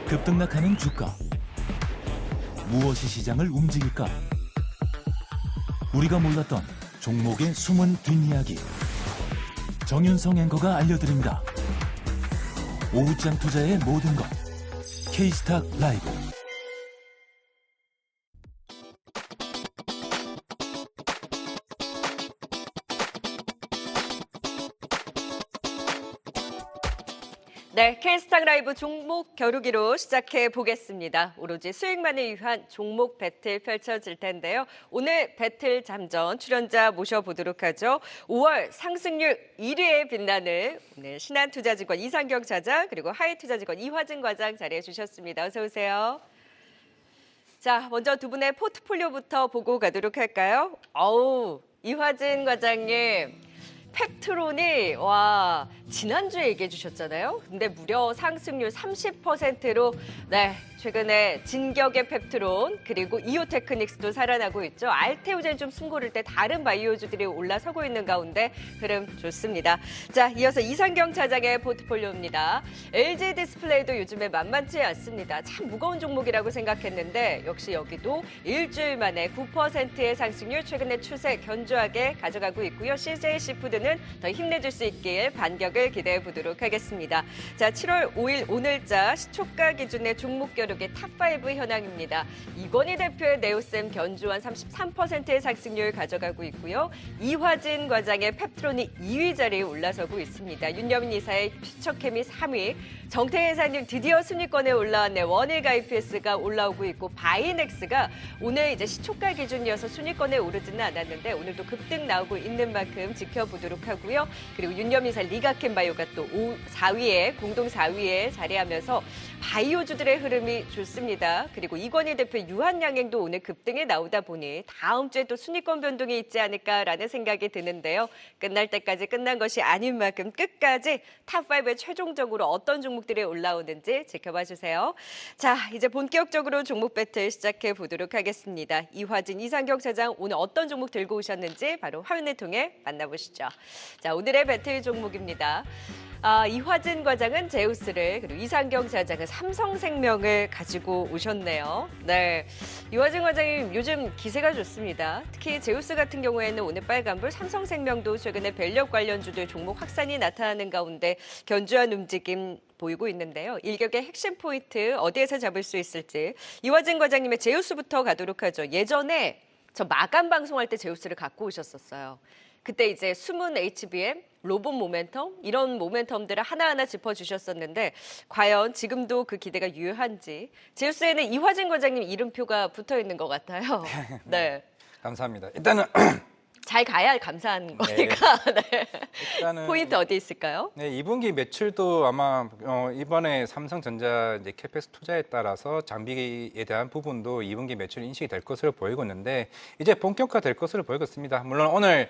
급등락하는 주가. 무엇이 시장을 움직일까? 우리가 몰랐던 종목의 숨은 뒷이야기. 정윤성 앵커가 알려드립니다. 오후장 투자의 모든 것. K스탁 라이브. 네, K스탁 라이브 종목 겨루기로 시작해 보겠습니다. 오로지 수익만을 위한 종목 배틀 펼쳐질 텐데요. 오늘 배틀 잠전 출연자 모셔보도록 하죠. 5월 상승률 1위에 빛나는 오늘 신한투자증권 이상경 차장 그리고 하이투자증권 이화진 과장 자리해 주셨습니다. 어서 오세요. 자, 먼저 두 분의 포트폴리오부터 보고 가도록 할까요? 이화진 과장님. 펩트론이 지난주에 얘기해 주셨잖아요. 근데 무려 상승률 30%로 최근에 진격의 펩트론 그리고 이오테크닉스도 살아나고 있죠. 알테오젠 좀 숨고를 때 다른 바이오주들이 올라서고 있는 가운데 흐름 좋습니다. 자, 이어서 이상경 차장의 포트폴리오입니다. LG 디스플레이도 요즘에 만만치 않습니다. 참 무거운 종목이라고 생각했는데 역시 여기도 일주일 만에 9%의 상승률 최근에 추세 견조하게 가져가고 있고요. CJC푸드는 더 힘내줄 수 있길 반격을 기대해 보도록 하겠습니다. 자, 7월 5일 오늘자 시초가 기준의 종목 겨루기 탑5 현황입니다. 이건희 대표의 네오셈 견조한 33%의 상승률 가져가고 있고요. 이화진 과장의 펩트론이 2위 자리에 올라서고 있습니다. 윤여민 이사의 퓨처케미 3위, 정태희 이사님 드디어 순위권에 올라왔네. 원일 가이피스가 올라오고 있고 바이넥스가 오늘 이제 시초가 기준이어서 순위권에 오르지는 않았는데 오늘도 급등 나오고 있는 만큼 지켜보도록 하고요. 그리고 윤여민 이사 리가켄바이오가 또 4위에 공동 4위에 자리하면서 바이오주들의 흐름이 좋습니다. 그리고 이건희 대표의 유한양행도 오늘 급등에 나오다 보니 다음 주에 또 순위권 변동이 있지 않을까라는 생각이 드는데요. 끝날 때까지 끝난 것이 아닌 만큼 끝까지 탑5에 최종적으로 어떤 종목들이 올라오는지 지켜봐 주세요. 자, 이제 본격적으로 종목 배틀 시작해 보도록 하겠습니다. 이화진, 이상경 차장 오늘 어떤 종목 들고 오셨는지 바로 화면을 통해 만나보시죠. 자, 오늘의 배틀 종목입니다. 이화진 과장은 제우스를 그리고 이상경 차장은 삼성생명을 가지고 오셨네요. 네, 이화진 과장님 요즘 기세가 좋습니다. 특히 제우스 같은 경우에는 오늘 빨간불, 삼성생명도 최근에 밸류업 관련주들 종목 확산이 나타나는 가운데 견조한 움직임 보이고 있는데요. 일격의 핵심 포인트 어디에서 잡을 수 있을지 이화진 과장님의 제우스부터 가도록 하죠. 예전에 저 마감 방송할 때 제우스를 갖고 오셨었어요. 그때 이제 숨은 HBM, 로봇 모멘텀 이런 모멘텀들을 하나하나 짚어주셨었는데 과연 지금도 그 기대가 유효한지 제우스에는 이화진 과장님 이름표가 붙어 있는 것 같아요. 네. 감사합니다. 일단은 잘 가야 감사한 거니까. 네. 일단은 포인트 어디 있을까요? 네, 2분기 매출도 아마 이번에 삼성전자 이제 캐펙스 투자에 따라서 장비에 대한 부분도 2분기 매출 인식이 될 것으로 보이고 있는데 이제 본격화될 것으로 보이고 있습니다. 물론 오늘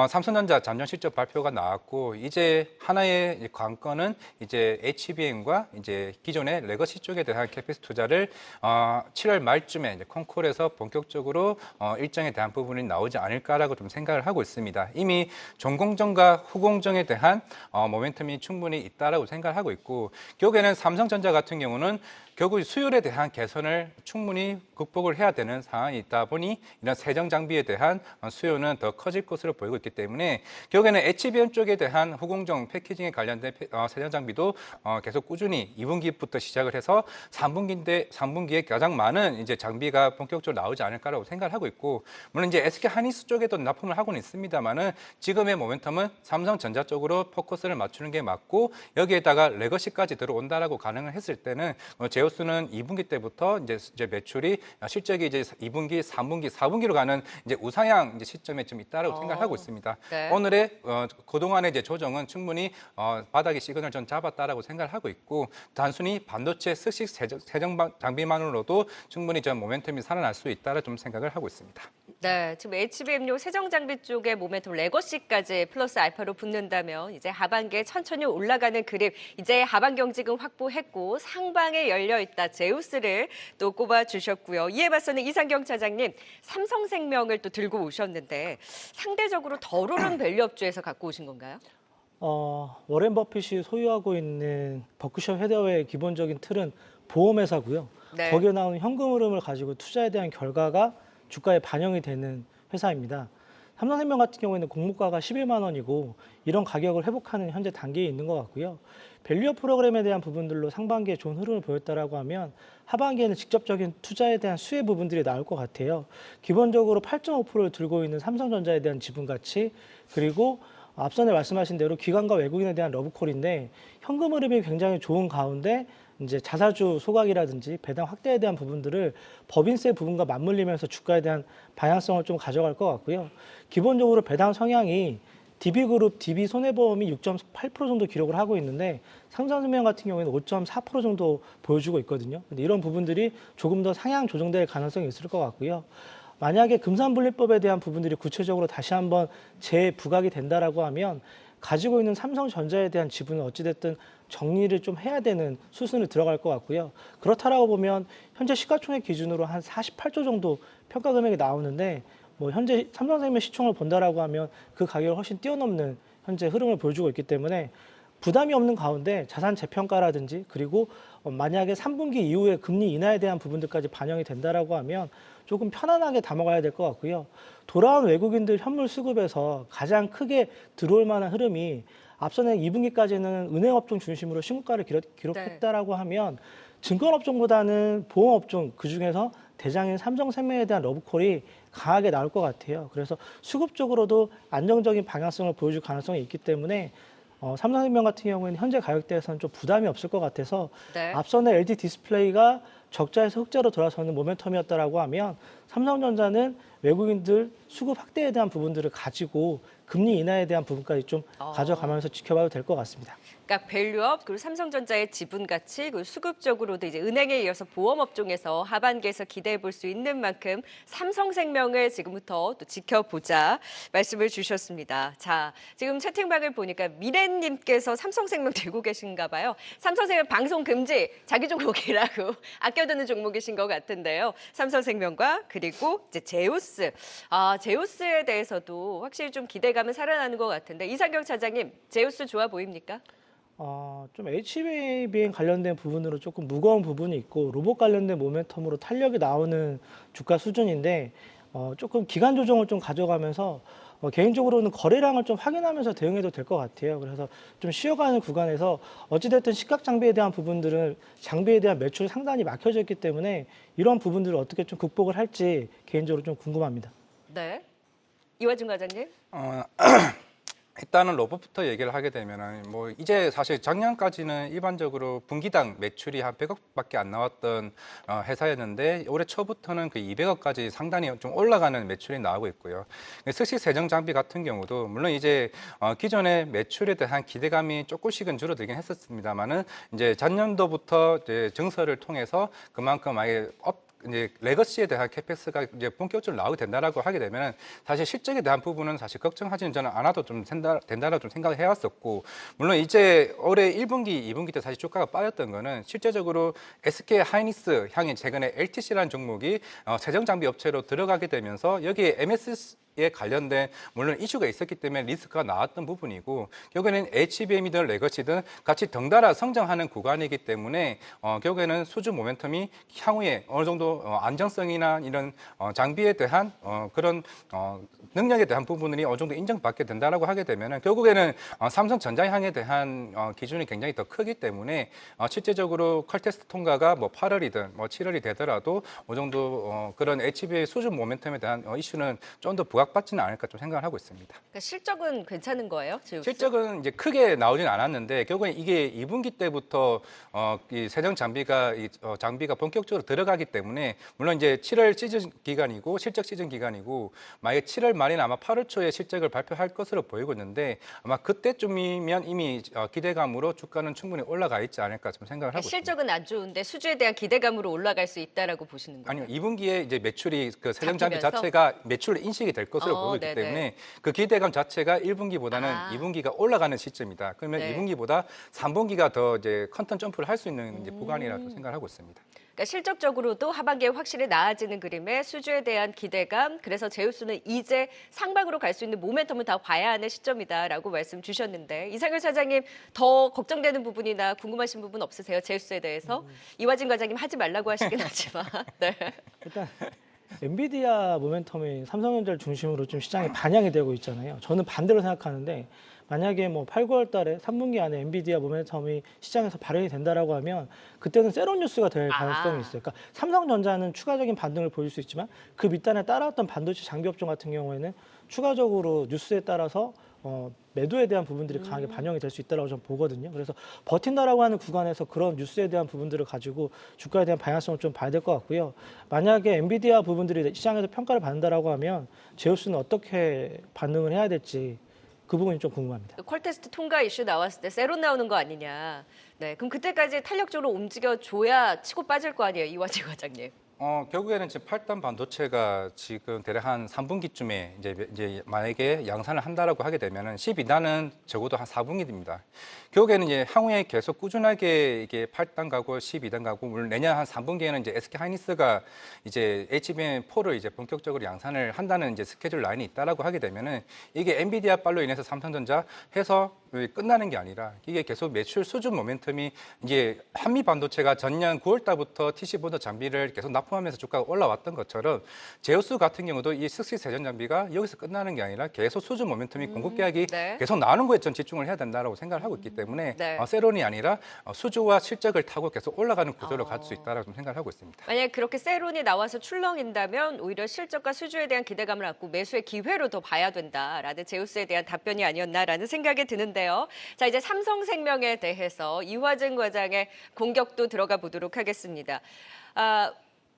삼성전자 잠정 실적 발표가 나왔고 이제 하나의 관건은 이제 HBM과 이제 기존의 레거시 쪽에 대한 캐펙스 투자를 7월 말쯤에 이제 콘콜에서 본격적으로 일정에 대한 부분이 나오지 않을까라고 좀 생각을 하고 있습니다. 이미 전공정과 후공정에 대한 모멘텀이 충분히 있다라고 생각을 하고 있고 결국에는 삼성전자 같은 경우는 결국 수율에 대한 개선을 충분히 극복을 해야 되는 상황이 있다 보니 이런 세정 장비에 대한 수요는 더 커질 것으로 보이고 있기 때문에 결국에는 HBM 쪽에 대한 후공정 패키징에 관련된 세정 장비도 계속 꾸준히 2분기부터 시작을 해서 3분기에 가장 많은 이제 장비가 본격적으로 나오지 않을까라고 생각을 하고 있고 물론 이제 SK 하이닉스 쪽에도 납품을 하고는 있습니다만은 지금의 모멘텀은 삼성전자 쪽으로 포커스를 맞추는 게 맞고 여기에다가 레거시까지 들어온다라고 가능을 했을 때는 제우스는 2분기 때부터 이제 매출이 실적이 이제 2분기, 3분기, 4분기로 가는 이제 우상향 이제 시점에 좀 있다라고 생각을 하고 있습니다. 네. 오늘의 그동안의 이제 조정은 충분히 바닥의 시그널 전 잡았다라고 생각을 하고 있고 단순히 반도체 습식 세정 장비만으로도 충분히 전 모멘텀이 살아날 수 있다라 좀 생각을 하고 있습니다. 네, 지금 HBM용 세정 장비 쪽에 모멘텀 레거시까지 플러스 알파로 붙는다면 이제 하반기에 천천히 올라가는 그림, 이제 하반 경직은 확보했고 상방에 열려 있다. 제우스를 또 꼽아 주셨고요. 이에 맞서는 이상경 차장님, 삼성생명을 또 들고 오셨는데 상대적으로 덜 오른 밸류업주에서 갖고 오신 건가요? 워렌 버핏이 소유하고 있는 버크셔 해더웨이의 기본적인 틀은 보험회사고요. 네. 거기에 나오는 현금 흐름을 가지고 투자에 대한 결과가 주가에 반영이 되는 회사입니다. 삼성생명 같은 경우에는 공모가가 11만 원이고 이런 가격을 회복하는 현재 단계에 있는 것 같고요. 밸류업 프로그램에 대한 부분들로 상반기에 좋은 흐름을 보였다라고 하면 하반기에는 직접적인 투자에 대한 수혜 부분들이 나올 것 같아요. 기본적으로 8.5%를 들고 있는 삼성전자에 대한 지분 가치, 그리고 앞선에 말씀하신 대로 기관과 외국인에 대한 러브콜인데 현금 흐름이 굉장히 좋은 가운데 이제 자사주 소각이라든지 배당 확대에 대한 부분들을 법인세 부분과 맞물리면서 주가에 대한 방향성을 좀 가져갈 것 같고요. 기본적으로 배당 성향이 DB그룹, DB손해보험이 6.8% 정도 기록을 하고 있는데 삼성생명 같은 경우에는 5.4% 정도 보여주고 있거든요. 근데 이런 부분들이 조금 더 상향 조정될 가능성이 있을 것 같고요. 만약에 금산분리법에 대한 부분들이 구체적으로 다시 한번 재부각이 된다라고 하면 가지고 있는 삼성전자에 대한 지분은 어찌됐든 정리를 좀 해야 되는 수순을 들어갈 것 같고요. 그렇다라고 보면 현재 시가총액 기준으로 한 48조 정도 평가 금액이 나오는데 뭐 현재 삼성생명 시총을 본다라고 하면 그 가격을 훨씬 뛰어넘는 현재 흐름을 보여주고 있기 때문에 부담이 없는 가운데 자산 재평가라든지 그리고 만약에 3분기 이후에 금리 인하에 대한 부분들까지 반영이 된다라고 하면 조금 편안하게 담아가야 될 것 같고요. 돌아온 외국인들 현물 수급에서 가장 크게 들어올 만한 흐름이 앞서는 2분기까지는 은행업종 중심으로 신고가를 기록했다라고 하면 증권업종보다는 보험업종 그중에서 대장인 삼성생명에 대한 러브콜이 강하게 나올 것 같아요. 그래서 수급 쪽으로도 안정적인 방향성을 보여줄 가능성이 있기 때문에 삼성생명 같은 경우에는 현재 가격대에서는 좀 부담이 없을 것 같아서 네. 앞선에 LG 디스플레이가 적자에서 흑자로 돌아서는 모멘텀이었다라고 하면 삼성전자는 외국인들 수급 확대에 대한 부분들을 가지고 금리 인하에 대한 부분까지 좀 가져가면서 지켜봐도 될 것 같습니다. 그러니까 밸류업 그리고 삼성전자의 지분 가치 그리고 수급적으로도 이제 은행에 이어서 보험업종에서 하반기에서 기대해 볼 수 있는 만큼 삼성생명을 지금부터 또 지켜보자 말씀을 주셨습니다. 자, 지금 채팅방을 보니까 미래님께서 삼성생명 들고 계신가 봐요. 삼성생명 방송 금지 자기 종목이라고 아껴두는 종목이신 것 같은데요. 삼성생명과 그리고 이제 제우스. 제우스에 대해서도 확실히 좀 기대감은 살아나는 것 같은데 이상경 차장님, 제우스 좋아 보입니까? 좀 HBM 관련된 부분으로 조금 무거운 부분이 있고 로봇 관련된 모멘텀으로 탄력이 나오는 주가 수준인데 조금 기간 조정을 좀 가져가면서 개인적으로는 거래량을 좀 확인하면서 대응해도 될 것 같아요. 그래서 좀 쉬어가는 구간에서 어찌됐든 시각 장비에 대한 부분들은 장비에 대한 매출이 상당히 막혀져 있기 때문에 이런 부분들을 어떻게 좀 극복을 할지 개인적으로 좀 궁금합니다. 네. 이화준 과장님. 일단은 로봇부터 얘기를 하게 되면은 뭐 이제 사실 작년까지는 일반적으로 분기당 매출이 한 100억밖에 안 나왔던 회사였는데 올해 초부터는 그 200억까지 상당히 좀 올라가는 매출이 나오고 있고요. 특히 세정 장비 같은 경우도 물론 이제 기존의 매출에 대한 기대감이 조금씩은 줄어들긴 했었습니다만은 이제 작년도부터 이제 증설을 통해서 그만큼 아예 이제 레거시에 대한 캐펙스가 이제 본격적으로 나오게 된다라고 하게 되면 사실 실적에 대한 부분은 사실 걱정하지는 저는 않아도 좀 된다라고 좀 생각을 해왔었고 물론 이제 올해 1분기, 2분기 때 사실 주가가 빠졌던 거는 실제적으로 SK 하이닉스 향이 최근에 LTC라는 종목이 세정 장비 업체로 들어가게 되면서 여기에 MS에 관련된 물론 이슈가 있었기 때문에 리스크가 나왔던 부분이고 결국에는 HBM이든 레거시든 같이 덩달아 성장하는 구간이기 때문에 결국에는 수주 모멘텀이 향후에 어느 정도 안정성이나 이런 장비에 대한 그런 능력에 대한 부분이 어느 정도 인정받게 된다라고 하게 되면은 결국에는 삼성전자향에 대한 기준이 굉장히 더 크기 때문에 실제적으로 컬테스트 통과가 뭐 8월이든 뭐 7월이 되더라도 어느 정도 그런 HB의 수준 모멘텀에 대한 이슈는 좀 더 부각받지는 않을까 좀 생각을 하고 있습니다. 그러니까 실적은 괜찮은 거예요? 제우스? 실적은 이제 크게 나오진 않았는데 결국엔 이게 2분기 때부터 이 세정 장비가 장비가 본격적으로 들어가기 때문에 물론 이제 7월 시즌 기간이고 실적 시즌 기간이고 만약에 7월 말이나 아마 8월 초에 실적을 발표할 것으로 보이고 있는데 아마 그때쯤이면 이미 기대감으로 주가는 충분히 올라가 있지 않을까 좀 생각을 하고 있습니다. 실적은 안 좋은데 수주에 대한 기대감으로 올라갈 수 있다라고 보시는 거예요? 아니요, 2분기에 이제 매출이 그 세정 장비 잡히면서? 자체가 매출 인식이 될 것으로 보이고 있기 네네. 때문에 그 기대감 자체가 1분기보다는 2분기가 올라가는 시점이다. 그러면 네. 2분기보다 3분기가 더 이제 컨턴 점프를 할 수 있는 이제 구간이라고 생각을 하고 있습니다. 그러니까 실적적으로도 하반기에 확실히 나아지는 그림에 수주에 대한 기대감, 그래서 제우스는 이제 상방으로 갈 수 있는 모멘텀을 다 봐야 하는 시점이다라고 말씀 주셨는데 이상현 사장님 더 걱정되는 부분이나 궁금하신 부분 없으세요? 제우스에 대해서? 이화진 과장님 하지 말라고 하시긴 하지만. 네. 일단 엔비디아 모멘텀이 삼성전자를 중심으로 좀 시장에 반영이 되고 있잖아요. 저는 반대로 생각하는데 만약에 뭐 8, 9월 달에 3분기 안에 엔비디아 모멘텀이 시장에서 발현이 된다라고 하면 그때는 세론 뉴스가 될 가능성이 있어요. 그러니까 삼성전자는 추가적인 반등을 보일 수 있지만 그 밑단에 따라왔던 반도체 장비 업종 같은 경우에는 추가적으로 뉴스에 따라서 매도에 대한 부분들이 강하게 반영이 될 수 있다고 저는 보거든요. 그래서 버틴다라고 하는 구간에서 그런 뉴스에 대한 부분들을 가지고 주가에 대한 방향성을 좀 봐야 될 것 같고요. 만약에 엔비디아 부분들이 시장에서 평가를 받는다라고 하면 제우스는 어떻게 반응을 해야 될지 그 부분이 좀 궁금합니다. 퀄 테스트 통과 이슈 나왔을 때 세론 나오는 거 아니냐. 네, 그럼 그때까지 탄력적으로 움직여줘야 치고 빠질 거 아니에요, 이화진 과장님. 결국에는 지금 8단 반도체가 지금 대략 한 3분기쯤에 이제 만약에 양산을 한다라고 하게 되면은 12단은 적어도 한 4분기 됩니다. 결국에는 이제 향후에 계속 꾸준하게 이게 8단 가고 12단 가고 물론 내년 한 3분기에는 이제 SK 하이닉스가 이제 HBM4를 이제 본격적으로 양산을 한다는 이제 스케줄 라인이 있다라고 하게 되면은 이게 엔비디아 빨로 인해서 삼성전자 해서 끝나는 게 아니라 이게 계속 매출 수준 모멘텀이 이제 한미 반도체가 전년 9월 달부터 TC보드 장비를 계속 납품하면서 주가가 올라왔던 것처럼 제우스 같은 경우도 이 석시 세전 장비가 여기서 끝나는 게 아니라 계속 수준 모멘텀이 공급 계약이 네. 계속 나오는 거에 전 집중을 해야 된다라고 생각을 하고 있기 때문에 네. 세론이 아니라 수주와 실적을 타고 계속 올라가는 구조로 갈 수 있다라고 좀 생각을 하고 있습니다. 만약에 그렇게 세론이 나와서 출렁인다면 오히려 실적과 수주에 대한 기대감을 갖고 매수의 기회로 더 봐야 된다라는 제우스에 대한 답변이 아니었나라는 생각이 드는데요. 자, 이제 삼성생명에 대해서 이화진 과장의 공격도 들어가 보도록 하겠습니다.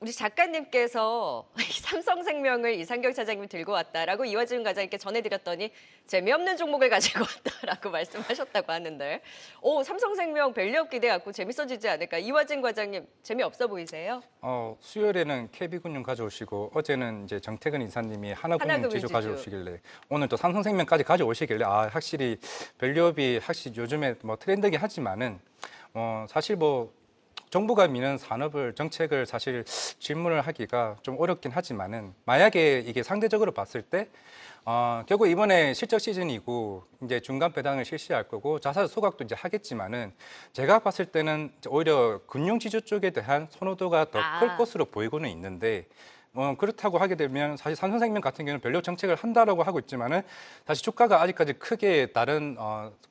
우리 작가님께서 삼성생명을 이상경 차장님이 들고 왔다라고 이화진 과장님께 전해드렸더니 재미없는 종목을 가지고 왔다라고 말씀하셨다고 하는데 삼성생명 밸류업 기대 갖고 재밌어지지 않을까? 이화진 과장님 재미없어 보이세요? 수요일에는 KB금융 가져오시고 어제는 이제 정태근 이사님이 하나금융 지주 가져오시길래 오늘 또 삼성생명까지 가져오시길래 확실히 밸류업이 확실히 요즘에 뭐 트렌드긴 하지만은 사실 뭐 정부가 미는 산업을 정책을 사실 질문을 하기가 좀 어렵긴 하지만은 만약에 이게 상대적으로 봤을 때 결국 이번에 실적 시즌이고 이제 중간 배당을 실시할 거고 자사 소각도 이제 하겠지만은 제가 봤을 때는 오히려 금융 지주 쪽에 대한 선호도가 더 클 것으로 보이고는 있는데 그렇다고 하게 되면 사실 삼성생명 같은 경우는 밸류 정책을 한다라고 하고 있지만은 사실 주가가 아직까지 크게 다른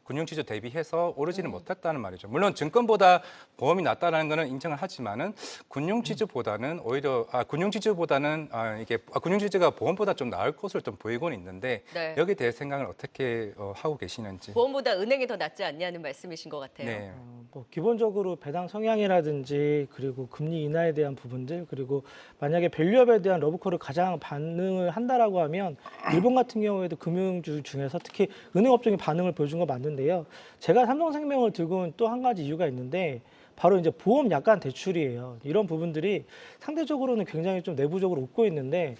금융지주 대비해서 오르지는 못했다는 말이죠. 물론 증권보다 보험이 낫다라는 거는 인정을 하지만은 금융지주보다는 오히려 금융지주보다는 금융지주가 보험보다 좀 나을 것으로 좀 보이고는 있는데 네. 여기에 대해 생각을 어떻게 하고 계시는지. 보험보다 은행이 더 낫지 않냐는 말씀이신 것 같아요. 네. 기본적으로 배당 성향이라든지 그리고 금리 인하에 대한 부분들 그리고 만약에 밸류업에 대한 러브콜을 가장 반응을 한다라고 하면 일본 같은 경우에도 금융주 중에서 특히 은행 업종이 반응을 보여준 거 맞는데요. 제가 삼성생명을 들고 온 또 한 가지 이유가 있는데 바로 이제 보험 약관 대출이에요. 이런 부분들이 상대적으로는 굉장히 좀 내부적으로 웃고 있는데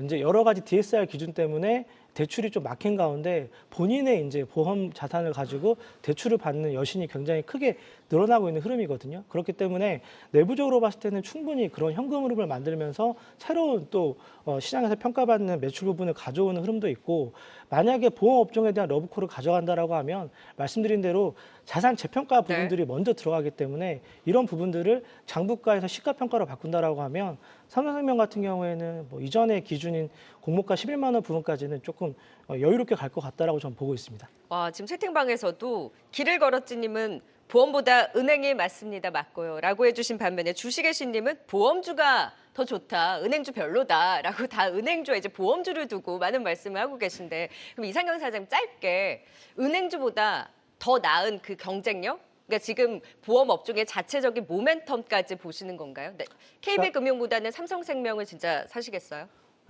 이제 여러 가지 DSR 기준 때문에 대출이 좀 막힌 가운데 본인의 이제 보험 자산을 가지고 대출을 받는 여신이 굉장히 크게 늘어나고 있는 흐름이거든요. 그렇기 때문에 내부적으로 봤을 때는 충분히 그런 현금 흐름을 만들면서 새로운 또 시장에서 평가받는 매출 부분을 가져오는 흐름도 있고 만약에 보험 업종에 대한 러브콜을 가져간다라고 하면 말씀드린 대로 자산 재평가 부분들이 먼저 들어가기 때문에 이런 부분들을 장부가에서 시가평가로 바꾼다라고 하면 삼성생명 같은 경우에는 뭐 이전의 기준인 공모가 11만 원 부분까지는 조금 여유롭게 갈 것 같다라고 저는 보고 있습니다. 와, 지금 채팅방에서도 길을 걸었지님은 보험보다 은행이 맞습니다. 맞고요. 라고 해주신 반면에 주식의 신님은 보험주가 더 좋다. 은행주 별로다라고 다 은행주와 이제 보험주를 두고 많은 말씀을 하고 계신데 그럼 이상경 사장님 짧게 은행주보다 더 나은 그 경쟁력? 그러니까 지금 보험 업종의 자체적인 모멘텀까지 보시는 건가요? 네. KB금융보다는 삼성생명을 진짜 사시겠어요?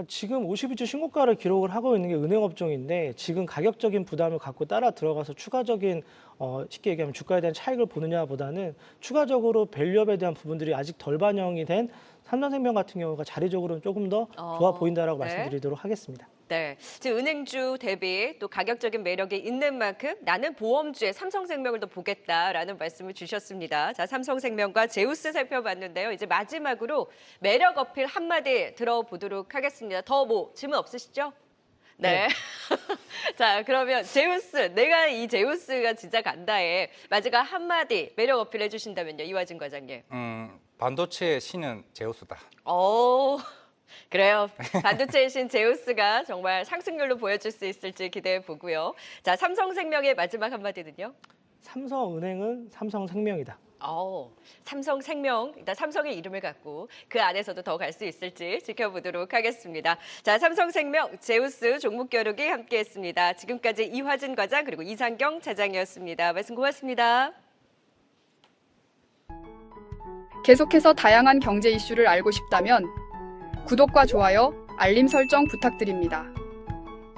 지금 52주 신고가를 기록을 하고 있는 게 은행 업종인데 지금 가격적인 부담을 갖고 따라 들어가서 추가적인 쉽게 얘기하면 주가에 대한 차익을 보느냐보다는 추가적으로 밸류업에 대한 부분들이 아직 덜 반영이 된 삼성생명 같은 경우가 자리적으로는 조금 더 좋아 보인다라고 네. 말씀드리도록 하겠습니다. 네, 지금 은행주 대비 또 가격적인 매력이 있는 만큼 나는 보험주에 삼성생명을 더 보겠다라는 말씀을 주셨습니다. 자, 삼성생명과 제우스 살펴봤는데요. 이제 마지막으로 매력 어필 한마디 들어보도록 하겠습니다. 더 뭐 질문 없으시죠? 네. 자, 그러면 제우스, 내가 이 제우스가 진짜 간다에 마지막 한마디 매력 어필 해주신다면요, 이화진 과장님. 반도체의 신은 제우스다. 그래요. 반도체의 신 제우스가 정말 상승률로 보여줄 수 있을지 기대해 보고요. 자, 삼성생명의 마지막 한마디는요? 삼성은행은 삼성생명이다. 삼성생명, 일단 삼성의 이름을 갖고 그 안에서도 더 갈 수 있을지 지켜보도록 하겠습니다. 자, 삼성생명, 제우스 종목 겨루기 함께했습니다. 지금까지 이화진 과장 그리고 이상경 차장이었습니다. 말씀 고맙습니다. 계속해서 다양한 경제 이슈를 알고 싶다면 구독과 좋아요, 알림 설정 부탁드립니다.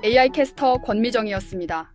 AI 캐스터 권미정이었습니다.